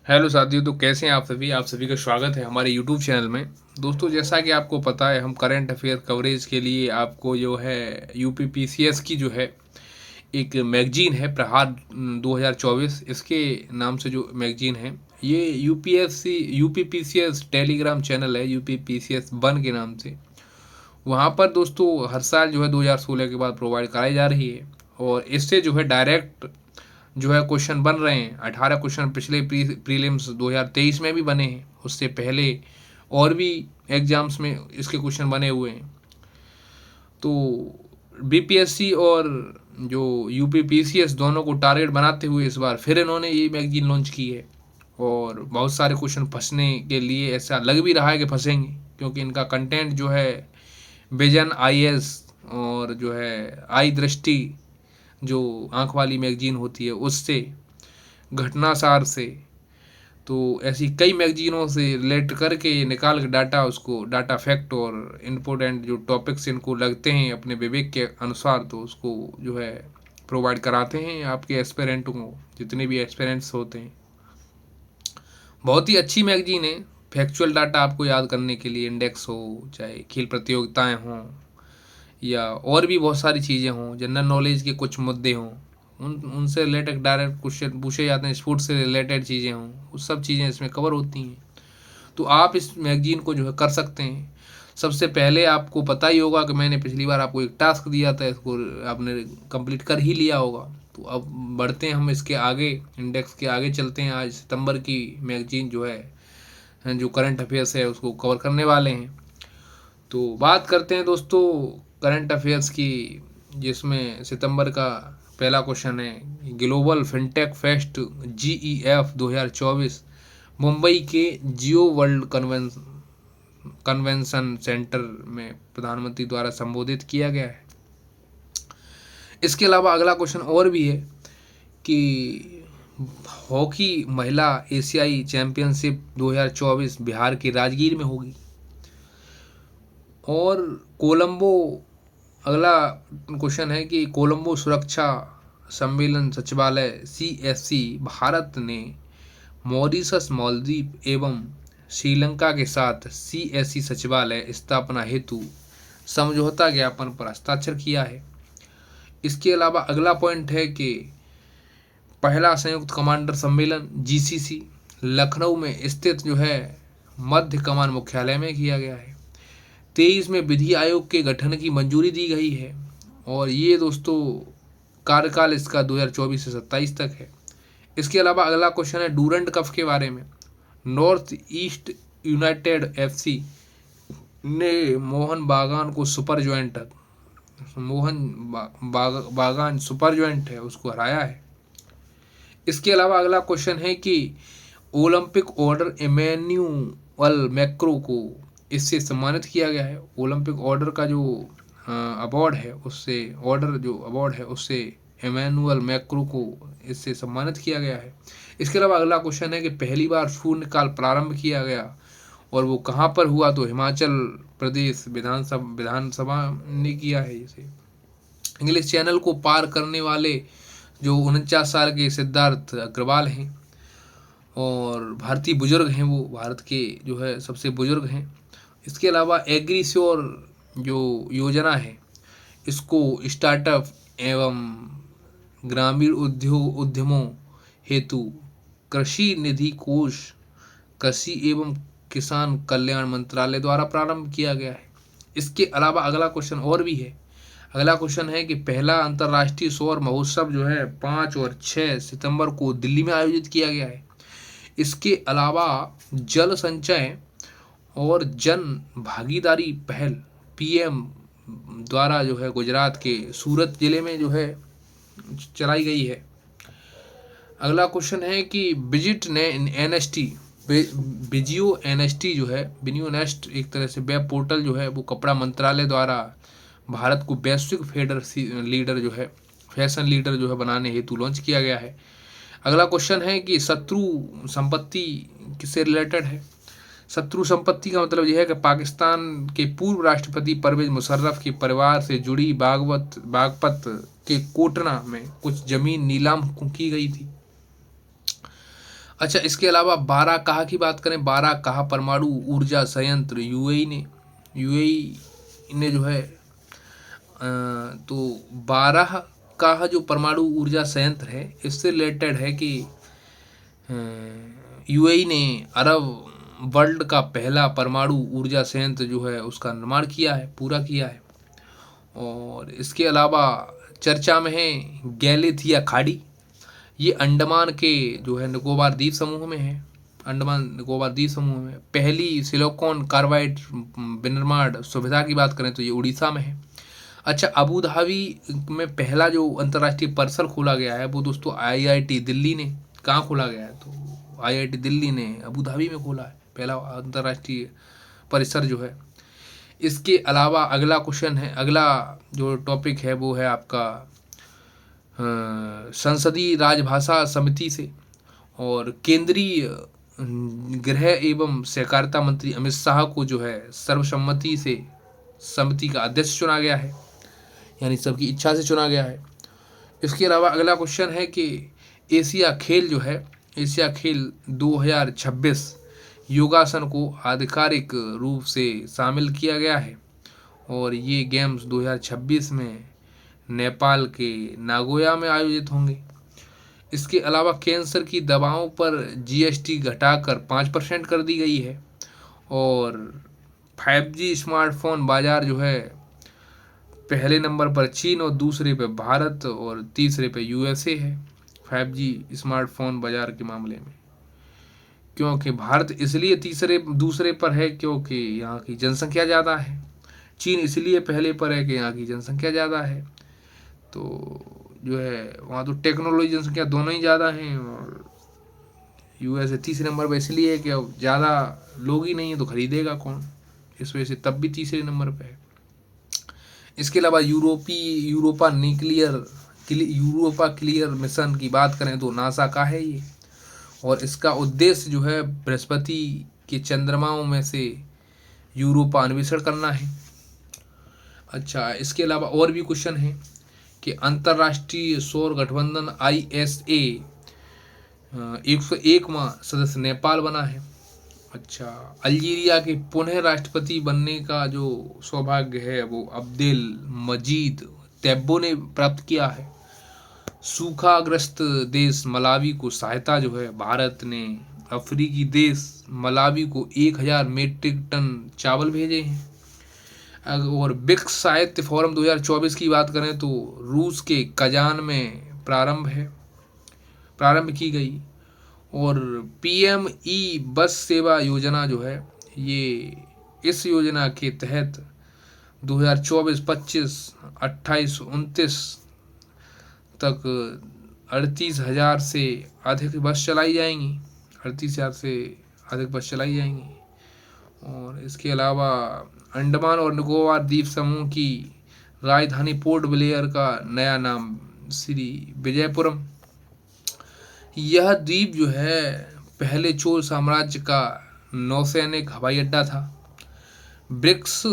Hello साथियों, तो कैसे हैं आप सभी का स्वागत है हमारे यूट्यूब चैनल में। दोस्तों, जैसा कि आपको पता है, हम करंट अफेयर कवरेज के लिए आपको जो है यूपीपीसीएस की जो है एक मैगजीन है प्रहार 2024 इसके नाम से जो मैगजीन है, ये यूपीपीसीएस टेलीग्राम चैनल है, यूपीपीसीएस वन के नाम से। वहाँ पर दोस्तों हर साल जो है 2016 के बाद प्रोवाइड कराई जा रही है, और इससे जो है डायरेक्ट जो है क्वेश्चन बन रहे हैं। 18 क्वेश्चन पिछले प्रीलिम्स 2023 में भी बने हैं, उससे पहले और भी एग्जाम्स में इसके क्वेश्चन बने हुए हैं। तो बीपीएससी और जो यूपीपीसीएस दोनों को टारगेट बनाते हुए इस बार फिर इन्होंने ये मैगजीन लॉन्च की है, और बहुत सारे क्वेश्चन फंसने के लिए ऐसा लग भी रहा है कि फंसेंगे, क्योंकि इनका कंटेंट जो है विजन आईएएस और जो है आई दृष्टि जो आँख वाली मैगजीन होती है उससे, घटनासार से, तो ऐसी कई मैगजीनों से रिलेट करके निकाल के डाटा, उसको डाटा फैक्ट और इम्पोर्टेंट जो टॉपिक्स इनको लगते हैं अपने विवेक के अनुसार, तो उसको जो है प्रोवाइड कराते हैं आपके एस्पिरेंटों को, जितने भी एस्पिरेंट्स होते हैं। बहुत ही अच्छी मैगजीन है, फैक्चुअल डाटा आपको याद करने के लिए, इंडेक्स हो चाहे खेल प्रतियोगिताएं हों या और भी बहुत सारी चीज़ें हों, जनरल नॉलेज के कुछ मुद्दे हों, उनसे रिलेटेड डायरेक्ट क्वेश्चन पूछे जाते हैं, स्पोर्ट्स से रिलेटेड चीज़ें हों, वो सब चीज़ें इसमें कवर होती हैं। तो आप इस मैगजीन को जो है कर सकते हैं। सबसे पहले आपको पता ही होगा कि मैंने पिछली बार आपको एक टास्क दिया था, इसको आपने कंप्लीट कर ही लिया होगा। तो अब बढ़ते हैं हम इसके आगे, इंडेक्स के आगे चलते हैं। आज सितंबर की मैगजीन जो है जो करंट अफेयर्स है उसको कवर करने वाले हैं। तो बात करते हैं दोस्तों करंट अफेयर्स की, जिसमें सितंबर का पहला क्वेश्चन है, global fintech fest GEF 2024 Mumbai के जियो वर्ल्ड कन्वेंशन सेंटर में प्रधानमंत्री द्वारा संबोधित किया गया है। इसके अलावा अगला क्वेश्चन और भी है कि हॉकी महिला एशियाई चैंपियनशिप 2024 बिहार के राजगीर में होगी। और कोलंबो, अगला क्वेश्चन है कि कोलंबो सुरक्षा सम्मेलन सचिवालय CSC भारत ने मॉरिशस, मालदीव एवं श्रीलंका के साथ CSC सचिवालय स्थापना हेतु समझौता ज्ञापन पर हस्ताक्षर किया है। इसके अलावा अगला पॉइंट है कि पहला संयुक्त कमांडर सम्मेलन GCC लखनऊ में स्थित जो है मध्य कमान मुख्यालय में किया गया है। 23 में विधि आयोग के गठन की मंजूरी दी गई है, और ये दोस्तों कार्यकाल इसका 2024 से 27 तक है। इसके अलावा अगला क्वेश्चन है डूरंड कप के बारे में। नॉर्थ ईस्ट यूनाइटेड FC ने मोहन बागान को बागान सुपर जॉइंट है उसको हराया है। इसके अलावा अगला क्वेश्चन है कि ओलंपिक ऑर्डर इमैनुअल मैक्रो को इससे सम्मानित किया गया है। ओलंपिक ऑर्डर का जो अवार्ड है उससे इमैनुअल मैक्रो को इससे सम्मानित किया गया है। इसके अलावा अगला क्वेश्चन है कि पहली बार शून्यकाल प्रारंभ किया गया और वो कहाँ पर हुआ, तो हिमाचल प्रदेश विधानसभा ने किया है इसे। इंग्लिश चैनल को पार करने वाले जो 49 साल के सिद्धार्थ अग्रवाल हैं, और भारतीय बुजुर्ग हैं, वो भारत के जो है सबसे बुजुर्ग हैं। इसके अलावा एग्रीश्योर जो योजना है, इसको स्टार्टअप एवं ग्रामीण उद्यमों हेतु कृषि निधि कोष, कृषि एवं किसान कल्याण मंत्रालय द्वारा प्रारंभ किया गया है। इसके अलावा अगला क्वेश्चन और भी है। अगला क्वेश्चन है कि पहला अंतर्राष्ट्रीय सौर महोत्सव जो है 5 और 6 सितंबर को दिल्ली में आयोजित किया गया है। इसके अलावा जल संचय और जन भागीदारी पहल PM द्वारा जो है गुजरात के सूरत जिले में जो है चलाई गई है। अगला क्वेश्चन है कि विजिट ने NST विजियो NST जो है विनियो नेस्ट एक तरह से वेब पोर्टल जो है वो कपड़ा मंत्रालय द्वारा भारत को वैश्विक फैशन लीडर जो है बनाने हेतु लॉन्च किया गया है। अगला क्वेश्चन है कि शत्रु संपत्ति किससे रिलेटेड है। शत्रु संपत्ति का मतलब यह है कि पाकिस्तान के पूर्व राष्ट्रपति परवेज मुशर्रफ के परिवार से जुड़ी बागपत के कोटना में कुछ जमीन नीलाम की गई थी। अच्छा, इसके अलावा बाराकाहा की बात करें, बाराकाहा परमाणु ऊर्जा संयंत्र यूएई ने जो है तो बाराकाहा जो परमाणु ऊर्जा संयंत्र है, इससे रिलेटेड है कि यूएई ने अरब वर्ल्ड का पहला परमाणु ऊर्जा संयंत्र जो है उसका निर्माण किया है, पूरा किया है। और इसके अलावा चर्चा में है गैलेथिया खाड़ी। ये अंडमान के जो है निकोबार द्वीप समूह में है। अंडमान निकोबार द्वीप समूह में पहली सिलिकॉन कार्बाइड विनिर्माण सुविधा की बात करें तो ये उड़ीसा में है। अच्छा, अबू धाबी में पहला जो अंतर्राष्ट्रीय परिसर खोला गया है वो दोस्तों आईआईटी दिल्ली ने कहाँ खोला गया है, तो आईआईटी दिल्ली ने अबू धाबी में खोला है पहला अंतर्राष्ट्रीय परिसर जो है। इसके अलावा अगला क्वेश्चन है, अगला जो टॉपिक है वो है आपका संसदीय राजभाषा समिति से। और केंद्रीय गृह एवं सहकारिता मंत्री अमित शाह को जो है सर्वसम्मति से समिति का अध्यक्ष चुना गया है, यानी सबकी इच्छा से चुना गया है। इसके अलावा अगला क्वेश्चन है कि एशिया खेल जो है, एशिया खेल 2026 योगासन को आधिकारिक रूप से शामिल किया गया है और ये गेम्स 2026 में नेपाल के नागोया में आयोजित होंगे। इसके अलावा कैंसर की दवाओं पर जीएसटी घटाकर 5% कर दी गई है। और 5G स्मार्टफोन बाजार जो है पहले नंबर पर चीन और दूसरे पे भारत और तीसरे पे यूएसए है 5G स्मार्टफोन बाजार के मामले में। क्योंकि भारत इसलिए दूसरे पर है क्योंकि यहाँ की जनसंख्या ज़्यादा है। चीन इसलिए पहले पर है कि यहाँ की जनसंख्या ज़्यादा है, तो जो है वहाँ तो टेक्नोलॉजी जनसंख्या दोनों ही ज़्यादा हैं। और यूएसए तीसरे नंबर पर इसलिए है कि अब ज़्यादा लोग ही नहीं है तो खरीदेगा कौन, इस वजह से तब भी तीसरे नंबर पर है। इसके अलावा यूरोपा क्लियर मिशन की बात करें तो नासा का है ये, और इसका उद्देश्य जो है बृहस्पति के चंद्रमाओं में से यूरोपा अन्वेषण करना है। अच्छा, इसके अलावा और भी क्वेश्चन है कि अंतर्राष्ट्रीय सौर गठबंधन ISA 101वां सदस्य नेपाल बना है। अच्छा, अल्जीरिया के पुनः राष्ट्रपति बनने का जो सौभाग्य है वो अब्देल मजीद तेब्बो ने प्राप्त किया है। सूखाग्रस्त देश मलावी को सहायता जो है भारत ने अफ्रीकी देश मलावी को 1000 मीट्रिक टन चावल भेजे हैं। और ब्रिक्स साहित्य फोरम 2024 की बात करें तो रूस के कजान में प्रारंभ की गई। और PME बस सेवा योजना जो है ये इस योजना के तहत 2024, 25, 28, 29 तक 38,000 से अधिक बस चलाई जाएंगी, 38,000 से अधिक बस चलाई जाएंगी। और इसके अलावा अंडमान और निकोबार द्वीप समूह की राजधानी पोर्ट ब्लेयर का नया नाम श्री विजयपुरम। यह द्वीप जो है पहले चोल साम्राज्य का नौसैनिक हवाई अड्डा था। BRICS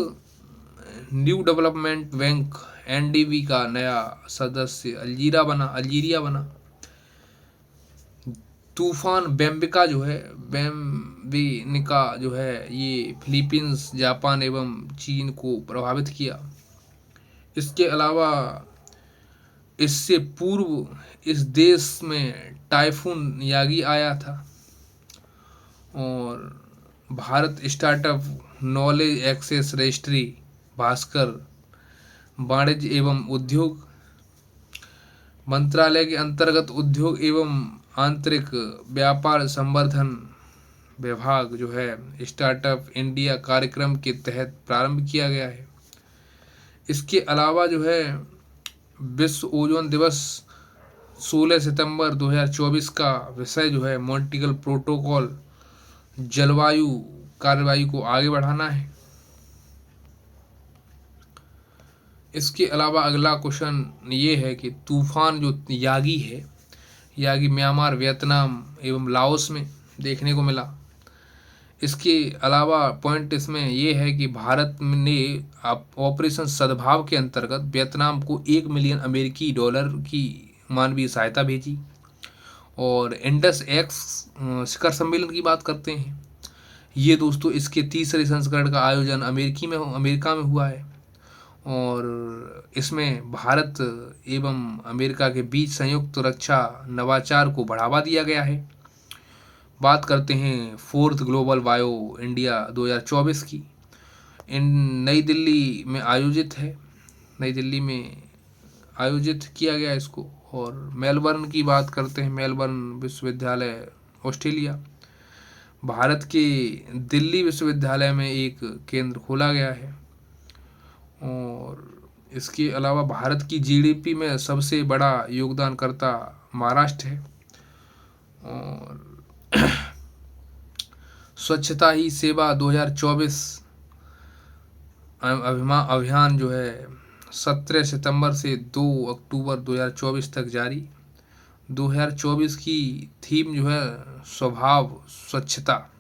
new development bank NDB का नया सदस्य अल्जीरिया बना। तूफान बेम्बिका जो है ये फिलीपींस, जापान एवं चीन को प्रभावित किया। इसके अलावा इससे पूर्व इस देश में टाइफून यागी आया था। और Bharat startup knowledge access registry Bhaskar वाणिज्य एवं उद्योग मंत्रालय के अंतर्गत उद्योग एवं आंतरिक व्यापार संवर्धन विभाग जो है स्टार्टअप इंडिया कार्यक्रम के तहत प्रारंभ किया गया है। इसके अलावा जो है विश्व ओजोन दिवस 16 सितंबर 2024 का विषय जो है मॉन्ट्रियल प्रोटोकॉल जलवायु कार्रवाई को आगे बढ़ाना है। इसके अलावा अगला क्वेश्चन ये है कि तूफान जो यागी म्यांमार, वियतनाम एवं लाओस में देखने को मिला। इसके अलावा पॉइंट इसमें ये है कि भारत ने ऑपरेशन सद्भाव के अंतर्गत वियतनाम को $1 मिलियन की मानवीय सहायता भेजी। और इंडस एक्स शिखर सम्मेलन की बात करते हैं, ये दोस्तों इसके तीसरे संस्करण का आयोजन अमेरिका में हुआ है और इसमें भारत एवं अमेरिका के बीच संयुक्त रक्षा नवाचार को बढ़ावा दिया गया है। बात करते हैं फोर्थ ग्लोबल बायो इंडिया 2024 की, इन नई दिल्ली में आयोजित है, नई दिल्ली में आयोजित किया गया इसको। और मेलबर्न की बात करते हैं, मेलबर्न विश्वविद्यालय ऑस्ट्रेलिया, भारत के दिल्ली विश्वविद्यालय में एक केंद्र खोला गया है। और इसके अलावा भारत की जीडीपी में सबसे बड़ा योगदानकर्ता महाराष्ट्र है। और स्वच्छता ही सेवा 2024 अभियान जो है 17 सितंबर से 2 अक्टूबर 2024 तक जारी। 2024 की थीम जो है स्वभाव स्वच्छता,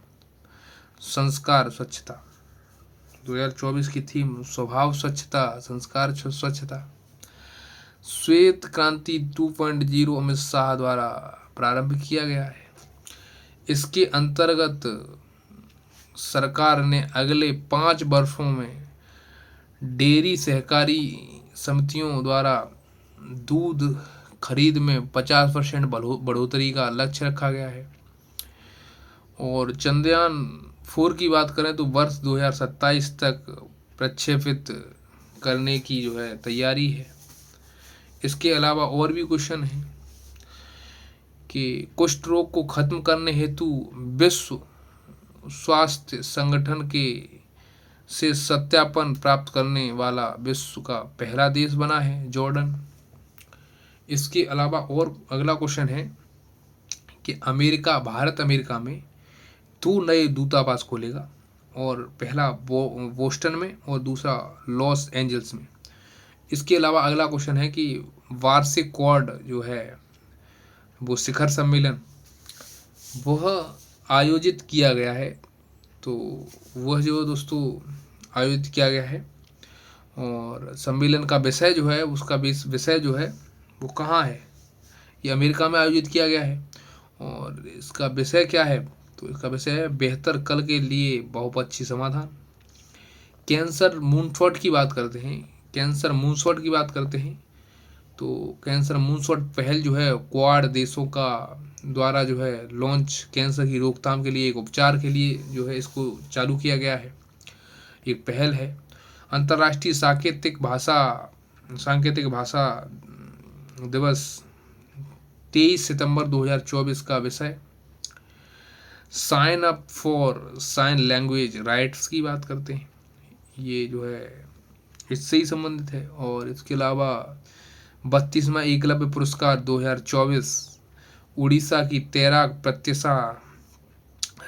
संस्कार स्वच्छता। 2024 की थीम स्वभाव स्वच्छता, संस्कार स्वच्छता। श्वेत क्रांति 2.0 अमित शाह द्वारा प्रारंभ किया गया है। इसके अंतर्गत सरकार ने अगले 5 वर्षों में डेयरी सहकारी समितियों द्वारा दूध खरीद में 50% बढ़ोतरी का लक्ष्य रखा गया है। और चंद्रयान 4 की बात करें तो वर्ष 2027 तक प्रक्षेपित करने की जो है तैयारी है। इसके अलावा और भी क्वेश्चन है कि कुष्ठ रोग को खत्म करने हेतु विश्व स्वास्थ्य संगठन के से सत्यापन प्राप्त करने वाला विश्व का पहला देश बना है जॉर्डन। इसके अलावा और अगला क्वेश्चन है कि भारत अमेरिका में 2 नए दूतावास खोलेगा, और पहला बोस्टन में और दूसरा लॉस एंजल्स में। इसके अलावा अगला क्वेश्चन है कि वार्षिक क्वाड जो है वो शिखर सम्मेलन वह आयोजित किया गया है, तो वह जो दोस्तों आयोजित किया गया है। और सम्मेलन का विषय जो है, उसका विषय जो है वो कहाँ है, ये अमेरिका में आयोजित किया गया है। और इसका विषय क्या है, तो इसका विषय है बेहतर कल के लिए बहुपक्षीय समाधान। कैंसर मूनशॉट की बात करते हैं, कैंसर मूनशॉट की बात करते हैं तो कैंसर मूनशॉट पहल जो है क्वाड देशों का द्वारा जो है लॉन्च भाषा की रोकथाम के लिए एक उपचार के लिए जो है इसको चालू किया गया है, एक पहल है। अंतर्राष्ट्रीय सांकेतिक भाषा दिवस 23 सितंबर 2024 का विषय sign up for sign language rights की बात करते हैं, ये जो है इससे ही संबंधित है। और इसके अलावा 32वां एकलव्य पुरस्कार 2024 उड़ीसा की तैराक प्रत्युषा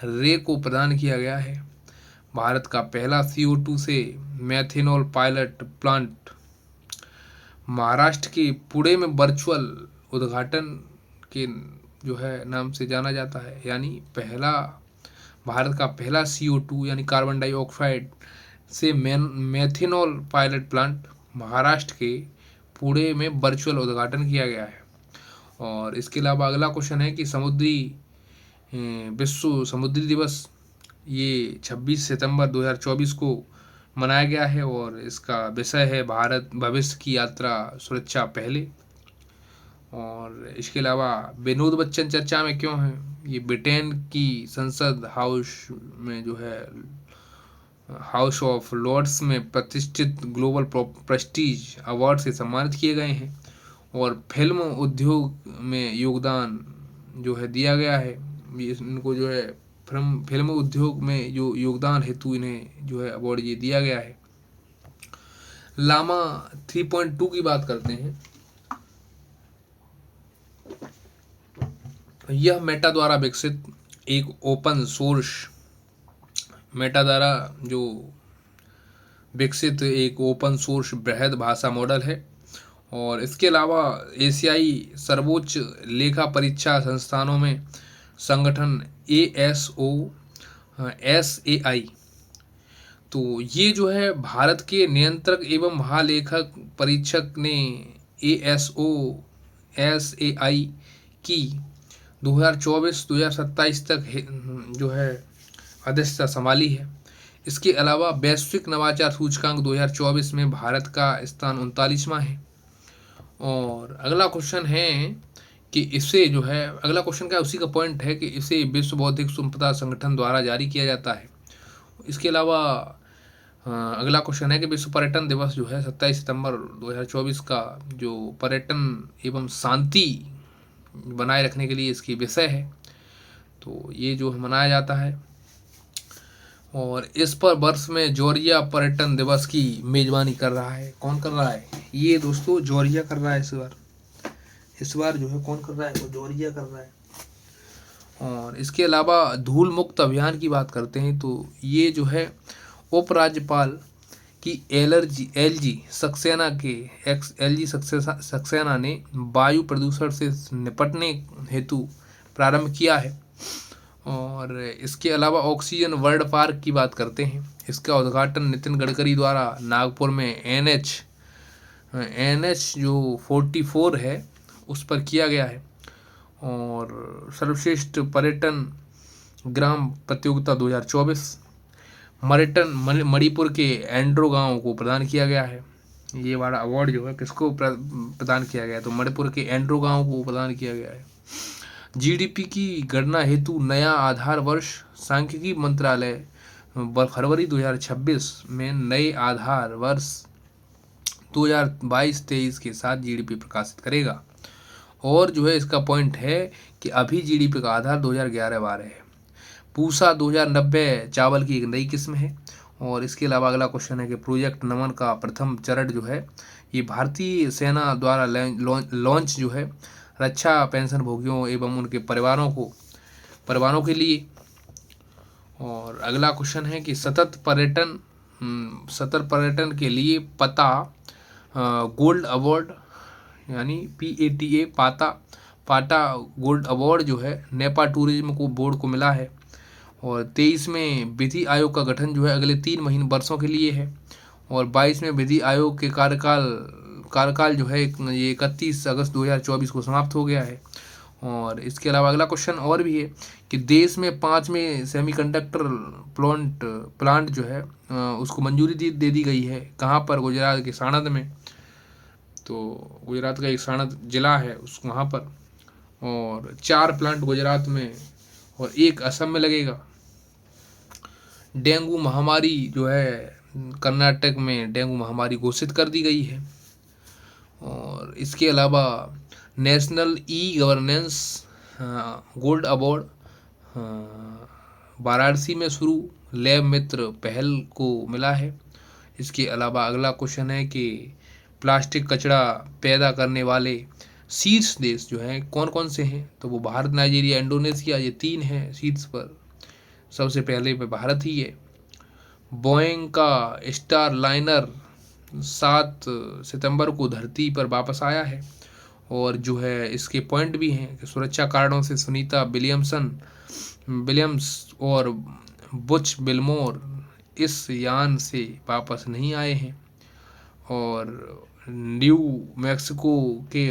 रे को प्रदान किया गया है। भारत का पहला CO2 से मेथेनॉल पायलट प्लांट महाराष्ट्र के पुणे में वर्चुअल उद्घाटन के जो है नाम से जाना जाता है, यानी भारत का पहला CO2 यानी कार्बन डाइऑक्साइड से मेथेनॉल पायलट प्लांट महाराष्ट्र के पुणे में वर्चुअल उद्घाटन किया गया है। और इसके अलावा अगला क्वेश्चन है कि विश्व समुद्री दिवस ये 26 सितंबर 2024 को मनाया गया है, और इसका विषय है भारत भविष्य की यात्रा सुरक्षा पहले। और इसके अलावा विनोद बच्चन चर्चा में क्यों है, ये ब्रिटेन की संसद हाउस में जो है हाउस ऑफ लॉर्ड्स में प्रतिष्ठित ग्लोबल प्रेस्टीज अवार्ड से सम्मानित किए गए हैं। और फिल्म उद्योग में योगदान जो है दिया गया है, इनको जो है फिल्म उद्योग में जो योगदान हेतु इन्हें जो है अवार्ड ये दिया गया है। लामा 3.2 की बात करते हैं, यह मेटा द्वारा विकसित एक ओपन सोर्स बृहद भाषा मॉडल है। और इसके अलावा एशियाई सर्वोच्च लेखा परीक्षा संस्थानों में संगठन SAI, तो ये जो है भारत के नियंत्रक एवं महालेखक परीक्षक ने SAI की 2024-2027 तक जो है अध्यक्षता संभाली है। इसके अलावा वैश्विक नवाचार सूचकांक 2024 में भारत का स्थान 39वां है। और अगला क्वेश्चन है कि इसे जो है, अगला क्वेश्चन का उसी का पॉइंट है कि इसे विश्व बौद्धिक संपदा संगठन द्वारा जारी किया जाता है। इसके अलावा अगला क्वेश्चन है कि विश्व पर्यटन दिवस जो है 27 सितंबर 2024 का जो पर्यटन एवं शांति बनाए रखने के लिए इसकी विषय है, तो ये जो मनाया जाता है। और इस पर वर्ष में जॉर्जिया पर्यटन दिवस की मेजबानी कर रहा है। कौन कर रहा है? ये दोस्तों जॉर्जिया कर रहा है इस बार जो है कौन कर रहा है? वो जॉर्जिया कर रहा है। और इसके अलावा धूल मुक्त अभियान की बात करते हैं तो ये जो है उपराज्यपाल की एलजी सक्सेना ने वायु प्रदूषण से निपटने हेतु प्रारंभ किया है। और इसके अलावा ऑक्सीजन वर्ल्ड पार्क की बात करते हैं। इसका उद्घाटन नितिन गडकरी द्वारा नागपुर में एनएच जो 44 है उस पर किया गया है। और सर्वश्रेष्ठ पर्यटन ग्राम प्रतियोगिता 2024 मणिपुर के एंड्रो गांव को प्रदान किया गया है। ये वाला अवार्ड जो है किसको प्रदान किया गया है? तो मणिपुर के एंड्रो गांव को प्रदान किया गया है। जीडीपी की गणना हेतु नया आधार वर्ष सांख्यिकी मंत्रालय फरवरी 2026 में नए आधार वर्ष 2022-23 के साथ जीडीपी प्रकाशित करेगा। और जो है इसका पॉइंट है कि अभी जीडीपी का आधार 2011-12 है। पूसा 2090 चावल की एक नई किस्म है। और इसके अलावा अगला क्वेश्चन है कि प्रोजेक्ट नमन का प्रथम चरण जो है ये भारतीय सेना द्वारा लॉन्च जो है रक्षा पेंशन भोगियों एवं उनके परिवारों के लिए। और अगला क्वेश्चन है कि सतत पर्यटन के लिए गोल्ड अवार्ड यानी पाटा गोल्ड अवार्ड जो है नेपाल टूरिज्म को बोर्ड को मिला है। और 23 में विधि आयोग का गठन जो है अगले 3 वर्षों के लिए है। और 22 में विधि आयोग के कार्यकाल जो है ये 31 अगस्त 2024 को समाप्त हो गया है। और इसके अलावा अगला क्वेश्चन और भी है कि देश में 5वें सेमीकंडक्टर प्लांट जो है उसको मंजूरी दे दी गई है। कहाँ पर? गुजरात के साणंद में। तो गुजरात का एक साणंद जिला है वहाँ पर। और 4 प्लांट गुजरात में और 1 असम में लगेगा। डेंगू महामारी जो है कर्नाटक में डेंगू महामारी घोषित कर दी गई है। और इसके अलावा national e governance gold award Varanasi में शुरू लैब मित्र पहल को मिला है। इसके अलावा अगला क्वेश्चन है कि प्लास्टिक कचरा पैदा करने वाले शीर्ष देश जो हैं कौन कौन से हैं? तो वो भारत, नाइजीरिया, इंडोनेशिया, ये 3 हैं शीर्ष पर। सबसे पहले पे भारत ही है। बोइंग का स्टार लाइनर 7 सितंबर को धरती पर वापस आया है। और जो है इसके पॉइंट भी हैं कि सुरक्षा कारणों से सुनीता विलियम्स और बुच बिलमोर इस यान से वापस नहीं आए हैं। और न्यू मैक्सिको के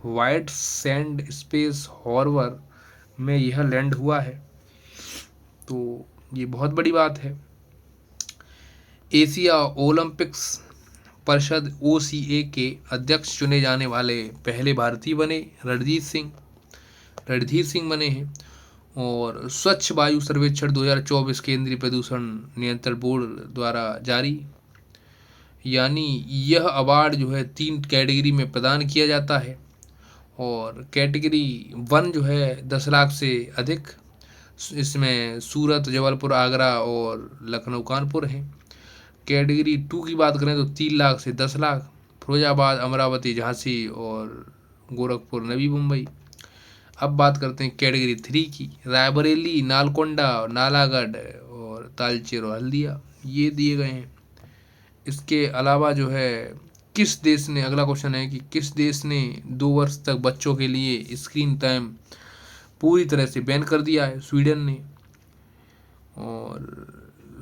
वाइट सैंड स्पेस हॉर्बर में यह लैंड हुआ है। तो ये बहुत बड़ी बात है। एशिया ओलंपिक्स परिषद OCA के अध्यक्ष चुने जाने वाले पहले भारतीय बने रणधीर सिंह बने हैं। और स्वच्छ वायु सर्वेक्षण 2024 केंद्रीय प्रदूषण नियंत्रण बोर्ड द्वारा जारी, यानी यह अवार्ड जो है 3 कैटेगरी में प्रदान किया जाता है। और कैटेगरी 1 जो है 10 लाख से अधिक, इसमें सूरत, जबलपुर, आगरा और लखनऊ, कानपुर हैं। कैटेगरी 2 की बात करें तो 3 लाख से 10 लाख, फिरोजाबाद, अमरावती, झांसी और गोरखपुर, नवी मुंबई। अब बात करते हैं कैटेगरी 3 की। रायबरेली, नालकोंडा, नालागढ़ और तालचेर और हल्दिया ये दिए गए हैं। इसके अलावा जो है किस देश ने, अगला क्वेश्चन है कि किस देश ने 2 वर्ष तक बच्चों के लिए स्क्रीन टाइम पूरी तरह से बैन कर दिया है? स्वीडन ने। और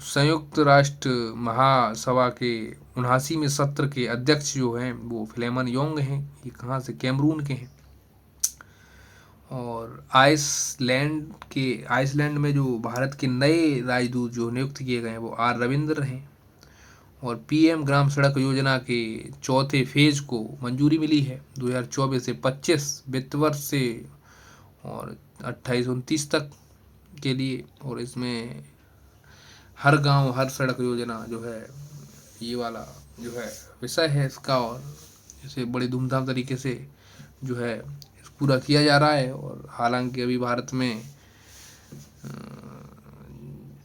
संयुक्त राष्ट्र महासभा के 79वें सत्र के अध्यक्ष जो हैं वो फिलेमन योंग हैं। ये कहाँ से? कैमरून के हैं। और आइसलैंड में जो भारत के नए राजदूत जो नियुक्त किए गए हैं वो आर रविंद्र हैं। और पीएम ग्राम सड़क योजना के चौथे फेज को मंजूरी मिली है 2024 से 25 वित्त वर्ष से और 28-29 तक के लिए। और इसमें हर गांव हर सड़क योजना जो है ये वाला जो है विषय है इसका, और इसे बड़ी धूमधाम तरीके से जो है पूरा किया जा रहा है। और हालांकि अभी भारत में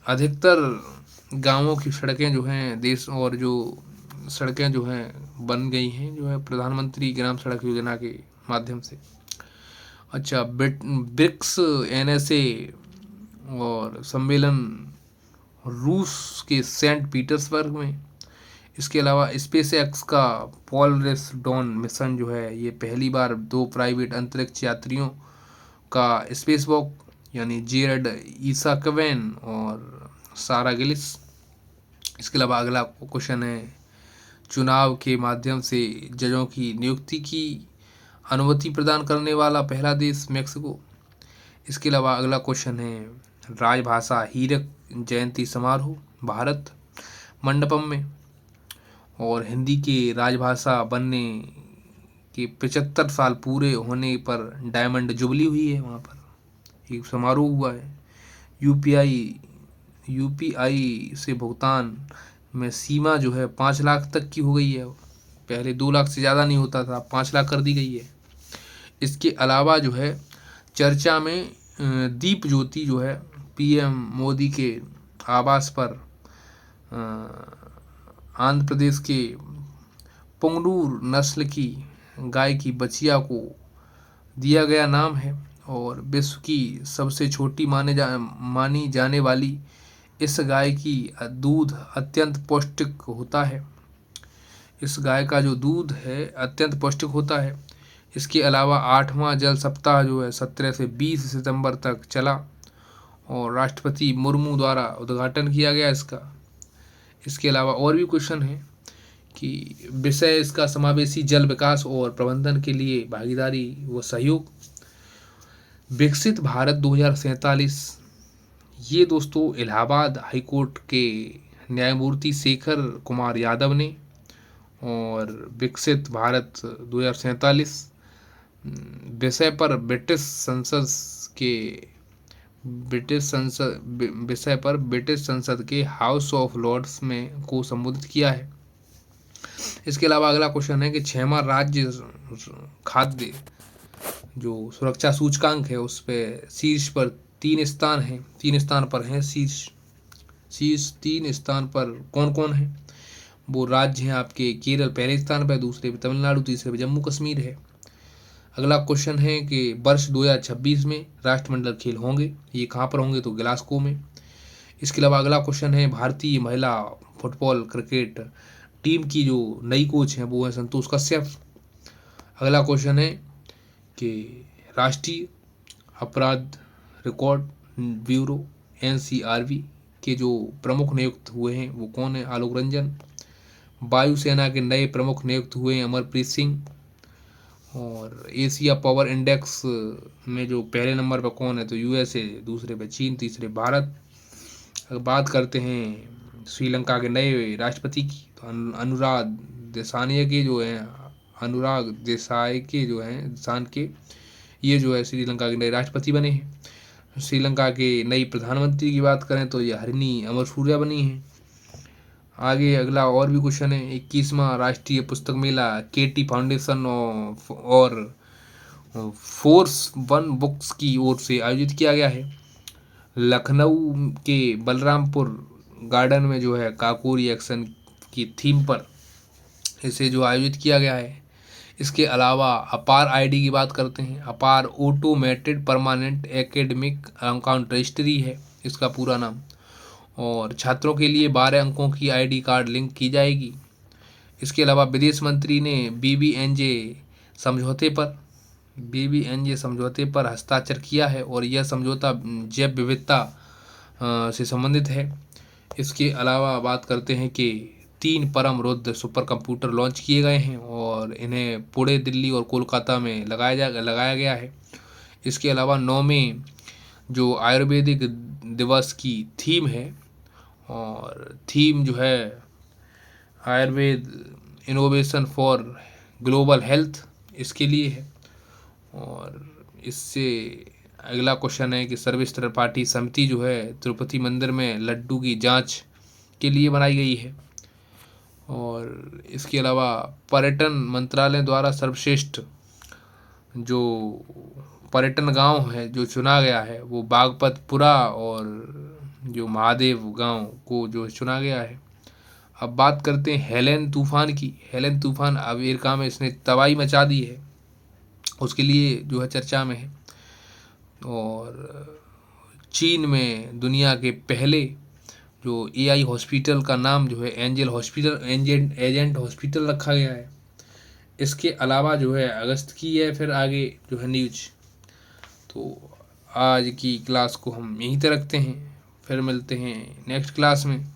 अधिकतर गांवों की सड़कें जो हैं देश और जो सड़कें जो हैं बन गई हैं जो है प्रधानमंत्री ग्राम सड़क योजना के माध्यम से। अच्छा, ब्रिक्स एनएसए और सम्मेलन रूस के सेंट पीटर्सबर्ग में। इसके अलावा स्पेस एक्स का पोलरिस डॉन मिशन जो है ये पहली बार 2 प्राइवेट अंतरिक्ष यात्रियों का स्पेस वॉक यानी जेरेड ईसाकवेन और सारा गिलिस। इसके अलावा अगला क्वेश्चन है, चुनाव के माध्यम से जजों की नियुक्ति की अनुमति प्रदान करने वाला पहला देश मेक्सिको। इसके अलावा अगला क्वेश्चन है, राजभाषा हीरक जयंती समारोह भारत मंडपम में। और हिंदी के राजभाषा बनने के 75 साल पूरे होने पर डायमंड जुबली हुई है, वहाँ पर एक समारोह हुआ है। यूपीआई से भुगतान में सीमा जो है 5 लाख तक की हो गई है। पहले 2 लाख से ज़्यादा नहीं होता था, 5 लाख कर दी गई है। इसके अलावा जो है चर्चा में दीप ज्योति जो है पीएम मोदी के आवास पर आंध्र प्रदेश के पुंगनूर नस्ल की गाय की बछिया को दिया गया नाम है। और विश्व की सबसे छोटी मानी जाने वाली इस गाय की दूध अत्यंत पौष्टिक होता है। इस गाय का जो दूध है अत्यंत पौष्टिक होता है। इसके अलावा 8वां जल सप्ताह जो है 17 से 20 सितंबर तक चला और राष्ट्रपति मुर्मू द्वारा उद्घाटन किया गया इसका। इसके अलावा और भी क्वेश्चन है कि विषय इसका समावेशी जल विकास और प्रबंधन के लिए भागीदारी व सहयोग। विकसित भारत 2047 ये दोस्तों इलाहाबाद हाईकोर्ट के न्यायमूर्ति शेखर कुमार यादव ने। और विकसित भारत 2047 विषय पर ब्रिटिश संसद के हाउस ऑफ लॉर्ड्स में को संबोधित किया है। इसके अलावा अगला क्वेश्चन है कि 6वां राज्य खाद्य जो सुरक्षा सूचकांक है उस पे शीर्ष पर 3 स्थान पर हैं। शीर्ष 3 स्थान पर कौन कौन है? वो राज्य हैं आपके केरल पहले स्थान पर, दूसरे पे तमिलनाडु, तीसरे पे जम्मू कश्मीर है। अगला क्वेश्चन है कि वर्ष 2026 में राष्ट्रमंडल खेल होंगे, ये कहाँ पर होंगे? तो ग्लासगो में। इसके अलावा अगला क्वेश्चन है, भारतीय महिला फुटबॉल क्रिकेट टीम की जो नई कोच हैं वो है संतोष कश्यप। अगला क्वेश्चन है कि राष्ट्रीय अपराध रिकॉर्ड ब्यूरो एनसीआरबी के जो प्रमुख नियुक्त हुए हैं वो कौन है? आलोक रंजन। वायुसेना के नए प्रमुख नियुक्त हुए हैं अमरप्रीत सिंह। और एशिया पावर इंडेक्स में जो पहले नंबर पर कौन है? तो यूएसए, दूसरे पे चीन, तीसरे भारत। अगर बात करते हैं श्रीलंका के नए राष्ट्रपति की तो अनुराग देसाई के जो हैं इंसान के ये जो है श्रीलंका के नए राष्ट्रपति बने हैं। श्रीलंका के नई प्रधानमंत्री की बात करें तो ये हरिनी अमरसूरिया बनी है। आगे अगला और भी क्वेश्चन है, 21वां राष्ट्रीय पुस्तक मेला केटी फाउंडेशन और फोर्स 1 बुक्स की ओर से आयोजित किया गया है। लखनऊ के बलरामपुर गार्डन में जो है काकोरी एक्शन की थीम पर इसे जो आयोजित किया गया है। इसके अलावा अपार आईडी की बात करते हैं। अपार automated permanent academic account registry है इसका पूरा नाम। और छात्रों के लिए 12 अंकों की आईडी कार्ड लिंक की जाएगी। इसके अलावा विदेश मंत्री ने बीबीएनजे समझौते पर हस्ताक्षर किया है और यह समझौता जैव विविधता से संबंधित है। इसके अलावा बात करते हैं कि 3 परम रुद्र सुपर कंप्यूटर लॉन्च किए गए हैं और इन्हें पुणे, दिल्ली और कोलकाता में लगाया गया है। इसके अलावा 9वें जो आयुर्वेदिक दिवस की थीम है, और थीम जो है Ayurveda innovation for global health, इसके लिए है। और इससे अगला क्वेश्चन है कि सर्वस्तर पार्टी समिति जो है तिरुपति मंदिर में लड्डू की जांच के लिए बनाई गई है। और इसके अलावा पर्यटन मंत्रालय द्वारा सर्वश्रेष्ठ जो पर्यटन गांव है जो चुना गया है वो बागपतपुरा और जो महादेव गांव को जो चुना गया है। अब बात करते हैं हेलेन तूफान की। हेलेन तूफान अमेरिका में इसने तबाही मचा दी है, उसके लिए जो है चर्चा में है। और चीन में दुनिया के पहले जो एआई हॉस्पिटल का नाम जो है एंजल हॉस्पिटल एजेंट हॉस्पिटल रखा गया है। इसके अलावा जो है अगस्त की है फिर आगे जो है न्यूज। तो आज की क्लास को हम यहीं तक रखते हैं, फिर मिलते हैं नेक्स्ट क्लास में।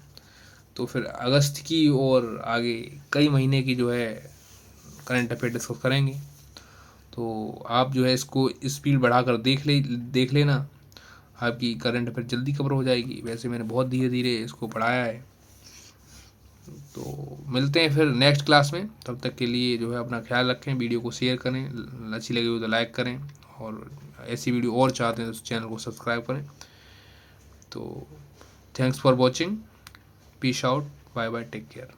तो फिर अगस्त की और आगे कई महीने की जो है करंट अफेयर डिस्कस करेंगे। तो आप जो है इसको स्पीड बढ़ाकर देख लेना, आपकी करंट अफेयर जल्दी कवर हो जाएगी। वैसे मैंने बहुत धीरे धीरे इसको पढ़ाया है। तो मिलते हैं फिर नेक्स्ट क्लास में, तब तक के लिए जो है अपना ख्याल रखें, वीडियो को शेयर करें, अच्छी लगी हो तो लाइक करें, और ऐसी वीडियो और चाहते हैं तो चैनल को सब्सक्राइब करें। तो thanks for watching, peace out, bye bye, take care.